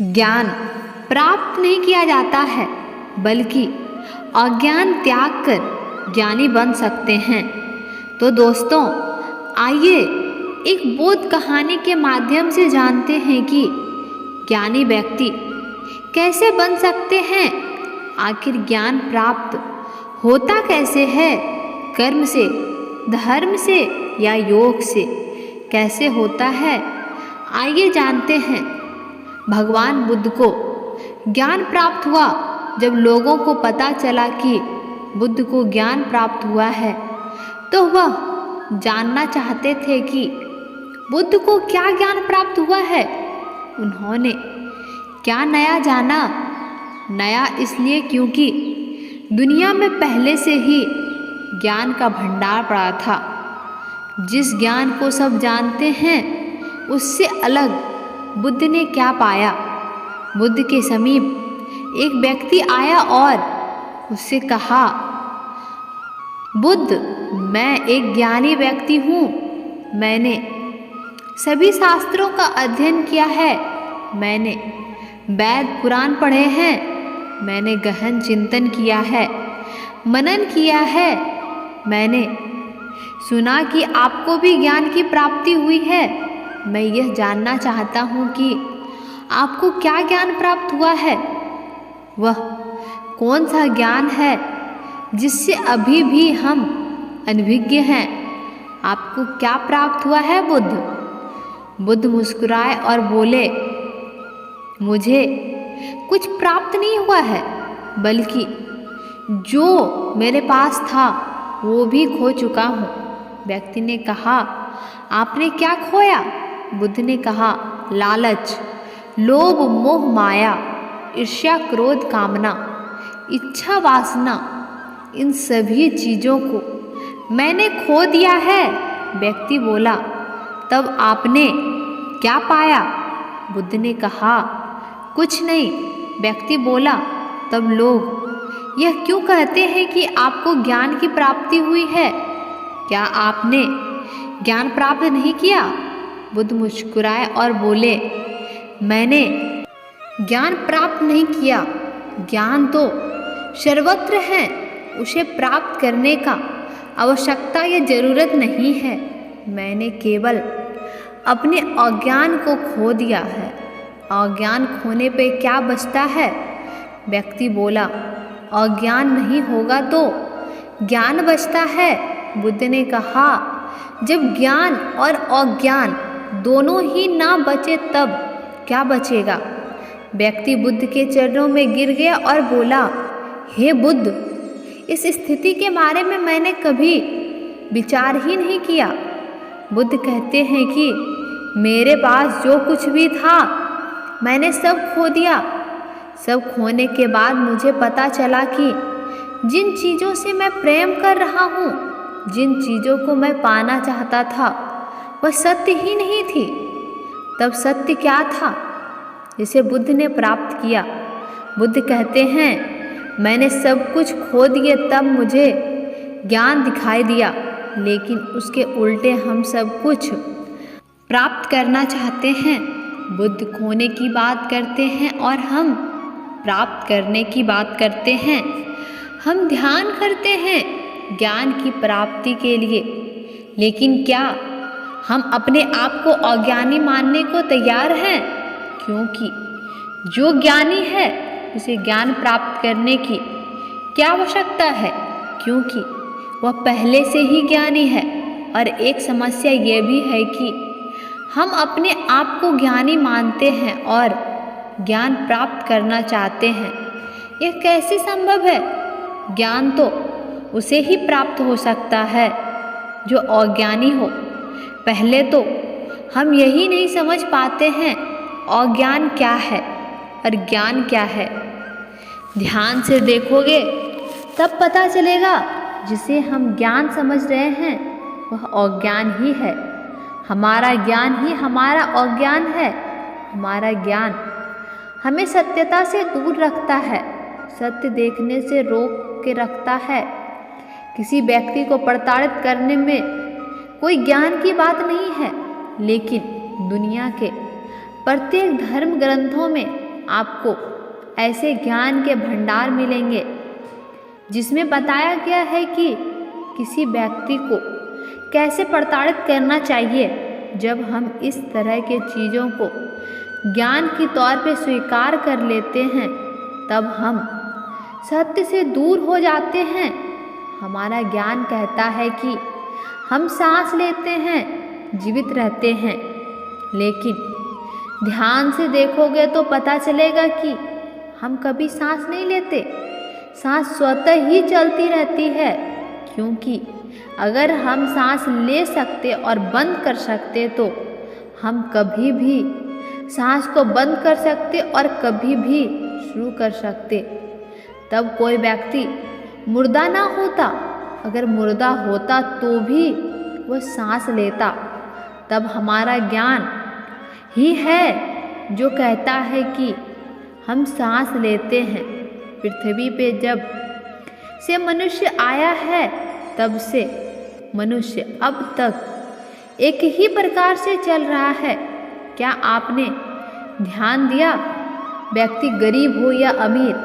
ज्ञान प्राप्त नहीं किया जाता है, बल्कि अज्ञान त्याग कर ज्ञानी बन सकते हैं। तो दोस्तों, आइए एक बोध कहानी के माध्यम से जानते हैं कि ज्ञानी व्यक्ति कैसे बन सकते हैं। आखिर ज्ञान प्राप्त होता कैसे है? कर्म से, धर्म से या योग से? कैसे होता है, आइए जानते हैं। भगवान बुद्ध को ज्ञान प्राप्त हुआ। जब लोगों को पता चला कि बुद्ध को ज्ञान प्राप्त हुआ है, तो वह जानना चाहते थे कि बुद्ध को क्या ज्ञान प्राप्त हुआ है। उन्होंने क्या नया जाना? नया इसलिए क्योंकि दुनिया में पहले से ही ज्ञान का भंडार पड़ा था। जिस ज्ञान को सब जानते हैं, उससे अलग बुद्ध ने क्या पाया? बुद्ध के समीप एक व्यक्ति आया और उससे कहा, बुद्ध, मैं एक ज्ञानी व्यक्ति हूँ। मैंने सभी शास्त्रों का अध्ययन किया है। मैंने वेद पुराण पढ़े हैं। मैंने गहन चिंतन किया है, मनन किया है। मैंने सुना कि आपको भी ज्ञान की प्राप्ति हुई है। मैं यह जानना चाहता हूँ कि आपको क्या ज्ञान प्राप्त हुआ है। वह कौन सा ज्ञान है जिससे अभी भी हम अनभिज्ञ हैं? आपको क्या प्राप्त हुआ है बुद्ध? बुद्ध मुस्कुराए और बोले, मुझे कुछ प्राप्त नहीं हुआ है, बल्कि जो मेरे पास था वो भी खो चुका हूँ। व्यक्ति ने कहा, आपने क्या खोया? बुद्ध ने कहा, लालच, लोभ, मोह, माया, ईर्ष्या, क्रोध, कामना, इच्छा, वासना, इन सभी चीज़ों को मैंने खो दिया है। व्यक्ति बोला, तब आपने क्या पाया? बुद्ध ने कहा, कुछ नहीं। व्यक्ति बोला, तब लोग यह क्यों कहते हैं कि आपको ज्ञान की प्राप्ति हुई है? क्या आपने ज्ञान प्राप्त नहीं किया? बुद्ध मुस्कुराए और बोले, मैंने ज्ञान प्राप्त नहीं किया। ज्ञान तो सर्वत्र है, उसे प्राप्त करने का आवश्यकता या जरूरत नहीं है। मैंने केवल अपने अज्ञान को खो दिया है। अज्ञान खोने पे क्या बचता है? व्यक्ति बोला, अज्ञान नहीं होगा तो ज्ञान बचता है। बुद्ध ने कहा, जब ज्ञान और अज्ञान दोनों ही ना बचे तब क्या बचेगा? व्यक्ति बुद्ध के चरणों में गिर गया और बोला, हे बुद्ध, इस स्थिति के बारे में मैंने कभी विचार ही नहीं किया। बुद्ध कहते हैं कि मेरे पास जो कुछ भी था मैंने सब खो दिया। सब खोने के बाद मुझे पता चला कि जिन चीज़ों से मैं प्रेम कर रहा हूँ, जिन चीज़ों को मैं पाना चाहता था, वह सत्य ही नहीं थी। तब सत्य क्या था जिसे बुद्ध ने प्राप्त किया? बुद्ध कहते हैं, मैंने सब कुछ खो दिए तब मुझे ज्ञान दिखाई दिया, लेकिन उसके उल्टे हम सब कुछ प्राप्त करना चाहते हैं। बुद्ध खोने की बात करते हैं और हम प्राप्त करने की बात करते हैं। हम ध्यान करते हैं ज्ञान की प्राप्ति के लिए, लेकिन क्या हम अपने आप को अज्ञानी मानने को तैयार हैं? क्योंकि जो ज्ञानी है उसे ज्ञान प्राप्त करने की क्या आवश्यकता है? क्योंकि वह पहले से ही ज्ञानी है। और एक समस्या ये भी है कि हम अपने आप को ज्ञानी मानते हैं और ज्ञान प्राप्त करना चाहते हैं। यह कैसे संभव है? ज्ञान तो उसे ही प्राप्त हो सकता है जो अज्ञानी हो। पहले तो हम यही नहीं समझ पाते हैं अज्ञान क्या है और ज्ञान क्या है। ध्यान से देखोगे तब पता चलेगा, जिसे हम ज्ञान समझ रहे हैं वह अज्ञान ही है। हमारा ज्ञान ही हमारा अज्ञान है। हमारा ज्ञान हमें सत्यता से दूर रखता है, सत्य देखने से रोक के रखता है। किसी व्यक्ति को प्रताड़ित करने में कोई ज्ञान की बात नहीं है, लेकिन दुनिया के प्रत्येक धर्म ग्रंथों में आपको ऐसे ज्ञान के भंडार मिलेंगे जिसमें बताया गया है कि किसी व्यक्ति को कैसे प्रताड़ित करना चाहिए। जब हम इस तरह के चीज़ों को ज्ञान के तौर पे स्वीकार कर लेते हैं तब हम सत्य से दूर हो जाते हैं। हमारा ज्ञान कहता है कि हम सांस लेते हैं, जीवित रहते हैं, लेकिन ध्यान से देखोगे तो पता चलेगा कि हम कभी सांस नहीं लेते। सांस स्वतः ही चलती रहती है, क्योंकि अगर हम सांस ले सकते और बंद कर सकते तो हम कभी भी सांस को बंद कर सकते और कभी भी शुरू कर सकते। तब कोई व्यक्ति मुर्दा ना होता। अगर मुर्दा होता तो भी वह सांस लेता। तब हमारा ज्ञान ही है जो कहता है कि हम सांस लेते हैं। पृथ्वी पे जब से मनुष्य आया है तब से मनुष्य अब तक एक ही प्रकार से चल रहा है। क्या आपने ध्यान दिया? व्यक्ति गरीब हो या अमीर,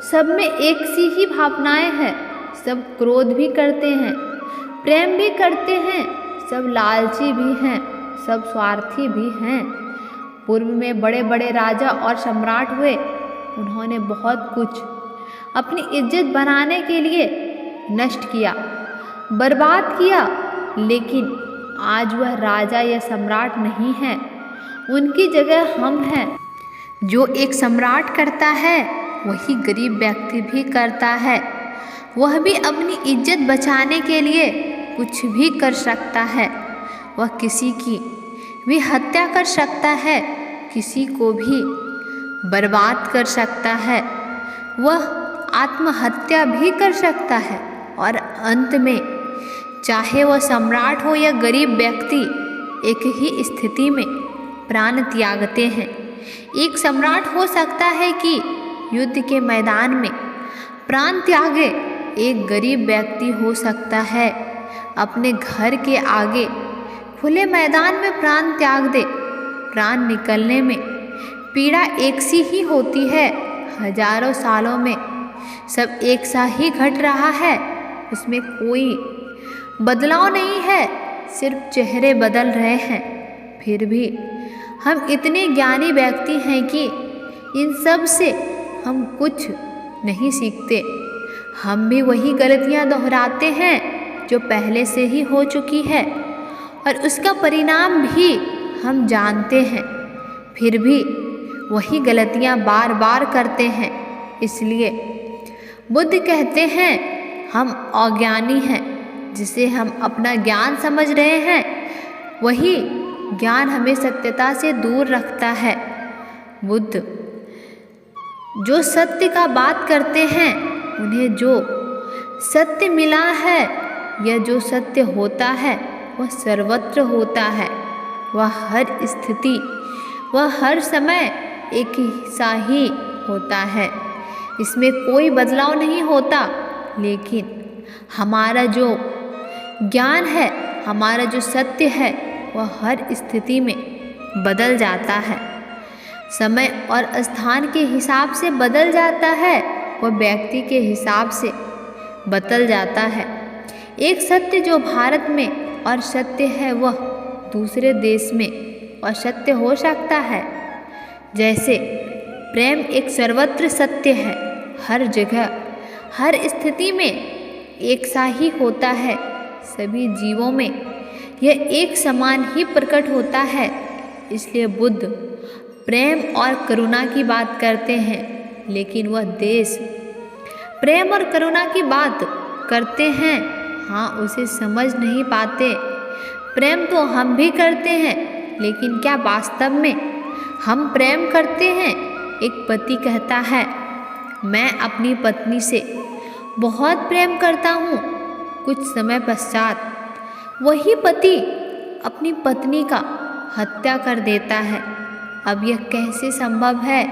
सब में एक सी ही भावनाएं हैं। सब क्रोध भी करते हैं, प्रेम भी करते हैं, सब लालची भी हैं, सब स्वार्थी भी हैं। पूर्व में बड़े बड़े राजा और सम्राट हुए। उन्होंने बहुत कुछ अपनी इज्जत बनाने के लिए नष्ट किया, बर्बाद किया, लेकिन आज वह राजा या सम्राट नहीं है। उनकी जगह हम हैं। जो एक सम्राट करता है वही गरीब व्यक्ति भी करता है। वह भी अपनी इज्जत बचाने के लिए कुछ भी कर सकता है। वह किसी की भी हत्या कर सकता है, किसी को भी बर्बाद कर सकता है, वह आत्महत्या भी कर सकता है और अंत में चाहे वह सम्राट हो या गरीब व्यक्ति एक ही स्थिति में प्राण त्यागते हैं। एक सम्राट हो सकता है कि युद्ध के मैदान में प्राण त्यागे, एक गरीब व्यक्ति हो सकता है अपने घर के आगे खुले मैदान में प्राण त्याग दे। प्राण निकलने में पीड़ा एक सी ही होती है। हजारों सालों में सब एक सा ही घट रहा है, उसमें कोई बदलाव नहीं है, सिर्फ चेहरे बदल रहे हैं। फिर भी हम इतने ज्ञानी व्यक्ति हैं कि इन सब से हम कुछ नहीं सीखते। हम भी वही गलतियां दोहराते हैं जो पहले से ही हो चुकी है और उसका परिणाम भी हम जानते हैं, फिर भी वही गलतियां बार बार करते हैं। इसलिए बुद्ध कहते हैं हम अज्ञानी हैं। जिसे हम अपना ज्ञान समझ रहे हैं वही ज्ञान हमें सत्यता से दूर रखता है। बुद्ध जो सत्य का बात करते हैं उन्हें जो सत्य मिला है या जो सत्य होता है वह सर्वत्र होता है। वह हर स्थिति, वह हर समय एक सा ही होता है, इसमें कोई बदलाव नहीं होता। लेकिन हमारा जो ज्ञान है, हमारा जो सत्य है वह हर स्थिति में बदल जाता है, समय और स्थान के हिसाब से बदल जाता है, वह व्यक्ति के हिसाब से बदल जाता है। एक सत्य जो भारत में और सत्य है वह दूसरे देश में असत्य हो सकता है। जैसे प्रेम एक सर्वत्र सत्य है, हर जगह हर स्थिति में एक सा ही होता है, सभी जीवों में यह एक समान ही प्रकट होता है। इसलिए बुद्ध प्रेम और करुणा की बात करते हैं, लेकिन वह देश प्रेम और करुणा की बात करते हैं, हाँ उसे समझ नहीं पाते। प्रेम तो हम भी करते हैं, लेकिन क्या वास्तव में हम प्रेम करते हैं? एक पति कहता है मैं अपनी पत्नी से बहुत प्रेम करता हूँ। कुछ समय पश्चात वही पति अपनी पत्नी का हत्या कर देता है। अब यह कैसे संभव है?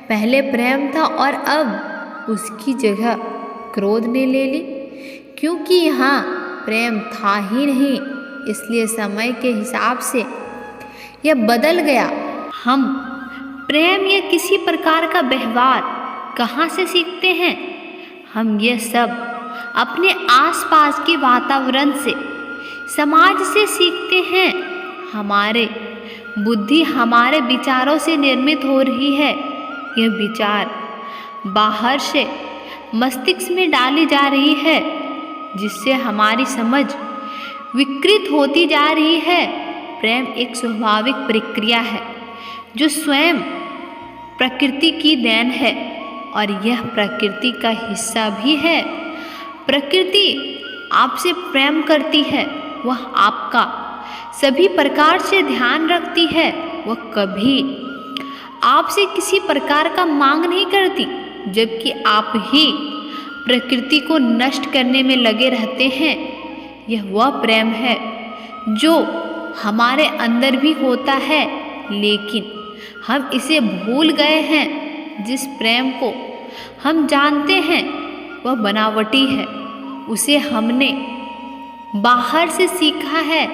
पहले प्रेम था और अब उसकी जगह क्रोध ने ले ली, क्योंकि यहाँ प्रेम था ही नहीं, इसलिए समय के हिसाब से यह बदल गया। हम प्रेम या किसी प्रकार का व्यवहार कहाँ से सीखते हैं? हम ये सब अपने आसपास के वातावरण से, समाज से सीखते हैं। हमारे बुद्धि हमारे विचारों से निर्मित हो रही है। यह विचार बाहर से मस्तिष्क में डाली जा रही है, जिससे हमारी समझ विकृत होती जा रही है। प्रेम एक स्वाभाविक प्रक्रिया है जो स्वयं प्रकृति की देन है और यह प्रकृति का हिस्सा भी है। प्रकृति आपसे प्रेम करती है, वह आपका सभी प्रकार से ध्यान रखती है। वह कभी आपसे किसी प्रकार का मांग नहीं करती, जबकि आप ही प्रकृति को नष्ट करने में लगे रहते हैं। यह वह प्रेम है जो हमारे अंदर भी होता है, लेकिन हम इसे भूल गए हैं। जिस प्रेम को हम जानते हैं वह बनावटी है। उसे हमने बाहर से सीखा है,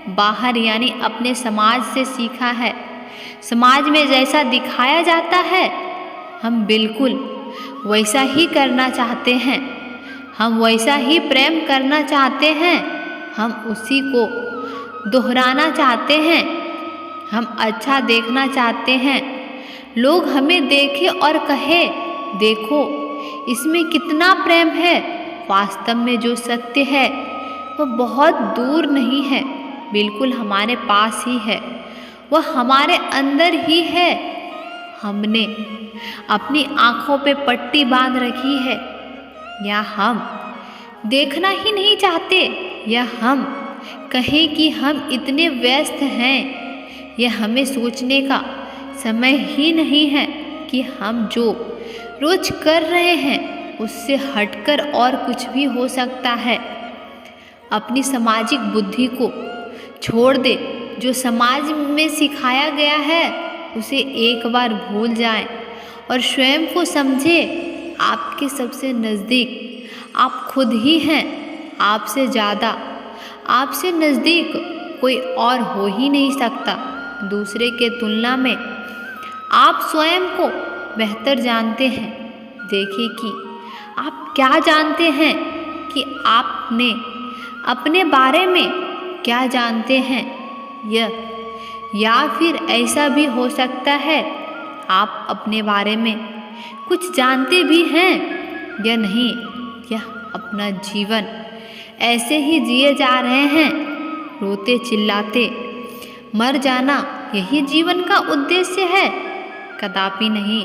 बाहर यानी अपने समाज से सीखा है। समाज में जैसा दिखाया जाता है हम बिल्कुल वैसा ही करना चाहते हैं। हम वैसा ही प्रेम करना चाहते हैं। हम उसी को दोहराना चाहते हैं। हम अच्छा देखना चाहते हैं। लोग हमें देखें और कहे, देखो इसमें कितना प्रेम है। वास्तव में जो सत्य है वह बहुत दूर नहीं है, बिल्कुल हमारे पास ही है। वह हमारे अंदर ही है। हमने अपनी आँखों पे पट्टी बांध रखी है, या हम देखना ही नहीं चाहते, या हम कहें कि हम इतने व्यस्त हैं। यह हमें सोचने का समय ही नहीं है कि हम जो रोज कर रहे हैं उससे हटकर और कुछ भी हो सकता है। अपनी सामाजिक बुद्धि को छोड़ दे। जो समाज में सिखाया गया है उसे एक बार भूल जाएं और स्वयं को समझे। आपके सबसे नज़दीक आप खुद ही हैं। आपसे ज़्यादा, आपसे नज़दीक कोई और हो ही नहीं सकता। दूसरे के तुलना में आप स्वयं को बेहतर जानते हैं। देखिए कि आप क्या जानते हैं, कि आपने अपने बारे में क्या जानते हैं। या फिर ऐसा भी हो सकता है आप अपने बारे में कुछ जानते भी हैं या नहीं, या अपना जीवन ऐसे ही जिए जा रहे हैं, रोते चिल्लाते मर जाना यही जीवन का उद्देश्य है। कदापि नहीं।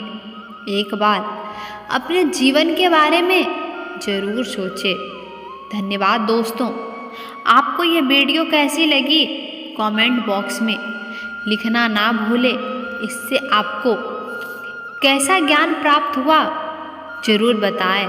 एक बार अपने जीवन के बारे में ज़रूर सोचें। धन्यवाद दोस्तों। आपको यह वीडियो कैसी लगी कमेंट बॉक्स में लिखना ना भूलें। इससे आपको कैसा ज्ञान प्राप्त हुआ ज़रूर बताएं।